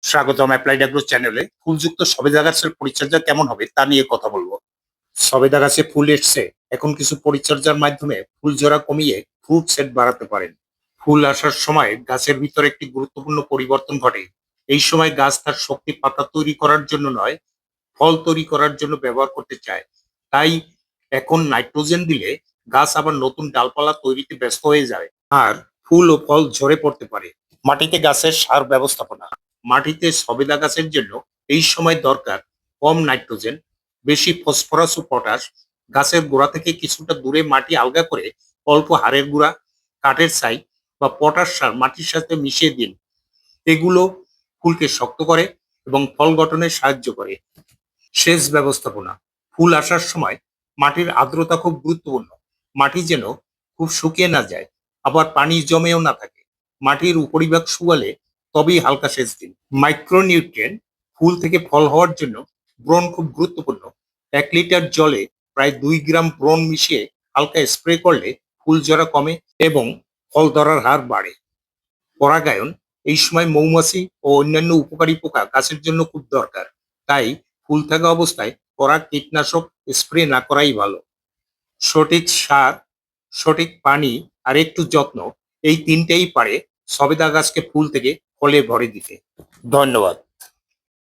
স্বাগতম applied agro চ্যানেলে। ফুলযুক্ত সবেদা গাছের পরিচর্যা কেমন হবে তা নিয়ে কথা বলবো। সবেদা গাছে ফুল এসছে, এখন কিছু পরিচর্যার মাধ্যমে ফুল ঝরা কমিয়ে ফ্রুট সেট বাড়াতে পারেন। ফুল আসার সময় গাছের ভিতরে একটি গুরুত্বপূর্ণ পরিবর্তন ঘটে। এই সময় গাছ তার শক্তি পাতা তৈরি করার জন্য নয়, ফল তৈরি করার জন্য ব্যবহার করতে চায়। তাই এখন নাইট্রোজেন দিলে গাছ আবার নতুন ডালপালা তৈরিতে ব্যস্ত হয়ে যায় আর ফুল ও ফল ঝরে পড়তে পারে। মাটিতে গাছের সার ব্যবস্থাপনা। মাটিতে সবেদা গাছের জন্য এই সময় দরকার কম নাইট্রোজেন, বেশি ফসফরাস ও পটাশ। গাছের গোড়া থেকে কিছুটা দূরে মাটি আলগা করে অল্প হাড়ের গুঁড়া, কাঠের ছাই বা পটাশ সার মাটির সাথে মিশিয়ে দিন। এগুলো ফুলকে শক্ত করে এবং ফল গঠনে সাহায্য করে। সেচ ব্যবস্থাপনা। ফুল আসার সময় মাটির আর্দ্রতা খুব গুরুত্বপূর্ণ। মাটি যেন খুব শুকিয়ে না যায়, আবার পানি জমেও না থাকে। মাটির উপরিভাগ শুকালে তবেই হালকা সেচ দিন। মাইক্রোনিউট্রিয়েন্ট। ফুল থেকে ফল হওয়ার জন্য ব্রোন খুব গুরুত্বপূর্ণ। 1 লিটার জলে প্রায় 2 গ্রাম ব্রোন মিশিয়ে হালকা স্প্রে করলে ফুল ঝরা কমে এবং ফল ধরার হার বাড়ে। পরাগায়ন। এই সময় মৌমাছি ও অন্যান্য উপকারী পোকা গাছের জন্য খুব দরকার। তাই ফুল থাকা অবস্থায় পরাগ কীটনাশক স্প্রে না করাই ভালো। সঠিক সার, সঠিক পানি আর একটু যত্ন, এই তিনটেই পারে সবেদা গাছকে ফুল থেকে ফলে ভরে দিতে। ধন্যবাদ।